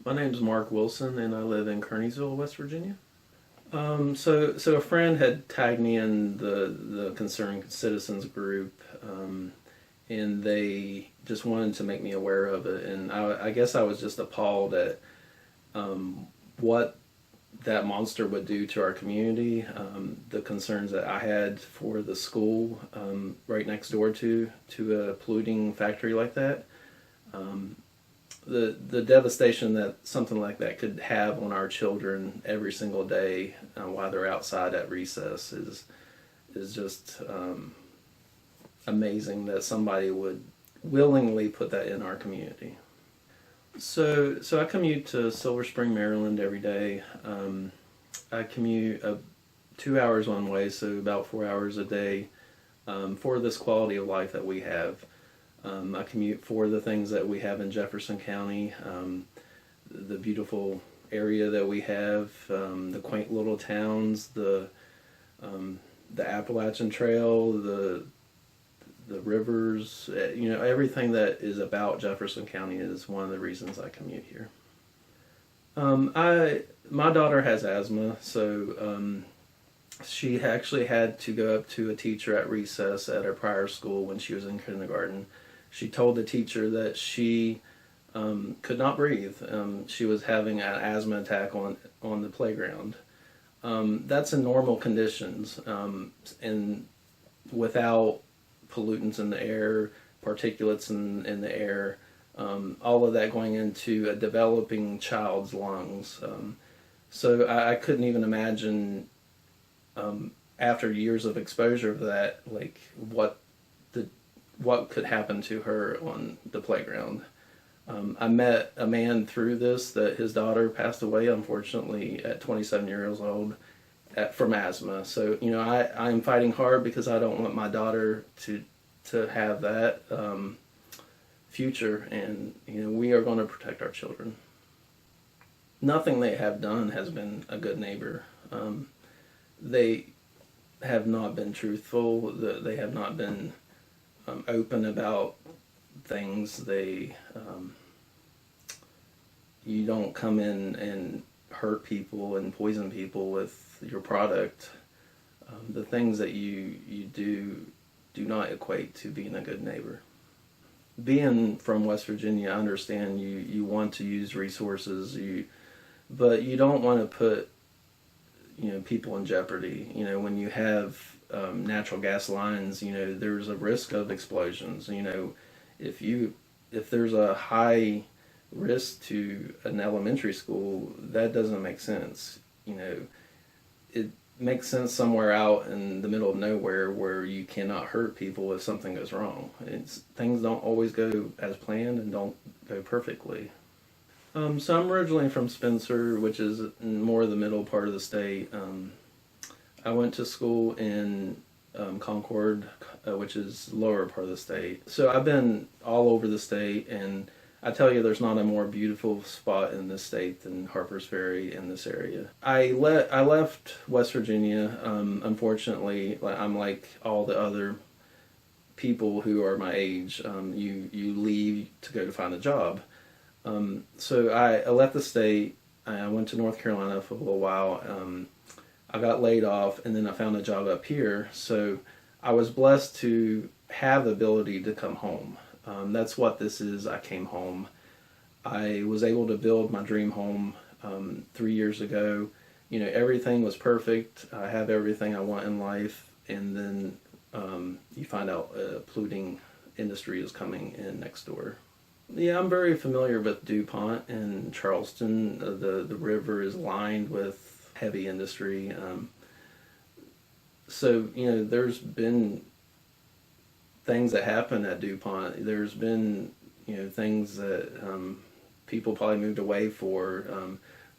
My name's Mark Wilson, and I live in Kearneysville, West Virginia. So a friend had tagged me in the Concerned Citizens group, and they just wanted to make me aware of it. And I guess I was just appalled at what that monster would do to our community, the concerns that I had for the school right next door to a polluting factory like that. The devastation that something like that could have on our children every single day while they're outside at recess is just amazing that somebody would willingly put that in our community. So I commute to Silver Spring, Maryland every day. I commute 2 hours one way, so about 4 hours a day for this quality of life that we have. I commute for the things that we have in Jefferson County, the beautiful area that we have, the quaint little towns, the Appalachian Trail, the rivers, everything that is about Jefferson County is one of the reasons I commute here. My daughter has asthma, so she actually had to go up to a teacher at recess at her prior school when she was in kindergarten. She told the teacher that she could not breathe. She was having an asthma attack on the playground. That's in normal conditions, and without pollutants in the air, particulates in the air, all of that going into a developing child's lungs. So I couldn't even imagine, after years of exposure to that, like what could happen to her on the playground. I met a man through this that his daughter passed away, unfortunately, at 27 years old from asthma. So, I'm fighting hard because I don't want my daughter to have that future, and, we are going to protect our children. Nothing they have done has been a good neighbor. They have not been truthful. They have not been open about things. You don't come in and hurt people and poison people with your product. The things that you do not equate to being a good neighbor. Being from West Virginia, I understand you want to use resources, but you don't want to put people in jeopardy. When you have natural gas lines, there's a risk of explosions. If there's a high risk to an elementary school, that doesn't make sense. It makes sense somewhere out in the middle of nowhere where you cannot hurt people if something goes wrong. Things don't always go as planned and don't go perfectly. So I'm originally from Spencer, which is in more of the middle part of the state. I went to school in Concord, which is lower part of the state. So I've been all over the state, and I tell you, there's not a more beautiful spot in this state than Harpers Ferry in this area. I left West Virginia. Unfortunately, I'm like all the other people who are my age. You leave to go to find a job. So I left the state. I went to North Carolina for a little while. I got laid off, and then I found a job up here. So I was blessed to have the ability to come home. That's what this is. I came home. I was able to build my dream home 3 years ago. Everything was perfect. I have everything I want in life, and then you find out a polluting industry is coming in next door. Yeah, I'm very familiar with DuPont and Charleston. The river is lined with heavy industry. So, there's been things that happen at DuPont. There's been, things that people probably moved away for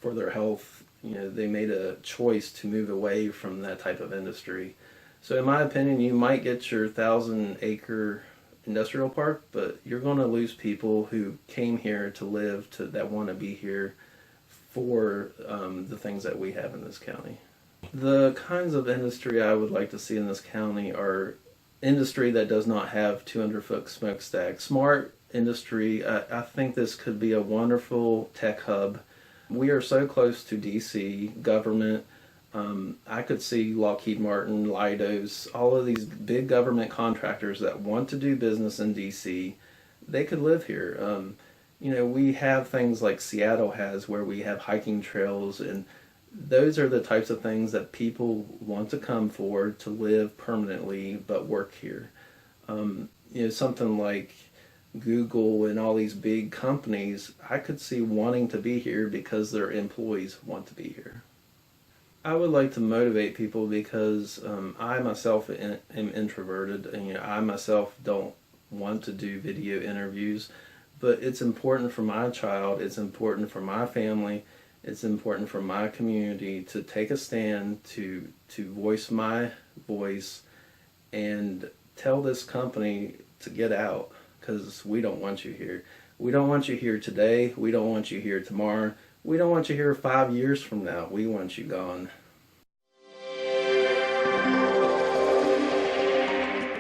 their health. They made a choice to move away from that type of industry. So in my opinion, you might get your 1,000-acre industrial park, but you're going to lose people who came here to live, that want to be here for the things that we have in this county. The kinds of industry I would like to see in this county are industry that does not have 200-foot smokestacks. Smart industry. I think this could be a wonderful tech hub. We are so close to DC government. I could see Lockheed Martin, Leidos, all of these big government contractors that want to do business in DC. They could live here. We have things like Seattle has, where we have hiking trails, and those are the types of things that people want to come for to live permanently but work here. Something like Google and all these big companies, I could see wanting to be here because their employees want to be here. I would like to motivate people because I myself am introverted, and I myself don't want to do video interviews, but it's important for my child, it's important for my family, it's important for my community to take a stand, to voice my voice and tell this company to get out, because we don't want you here. We don't want you here today. We don't want you here tomorrow. We don't want you here 5 years from now. We want you gone.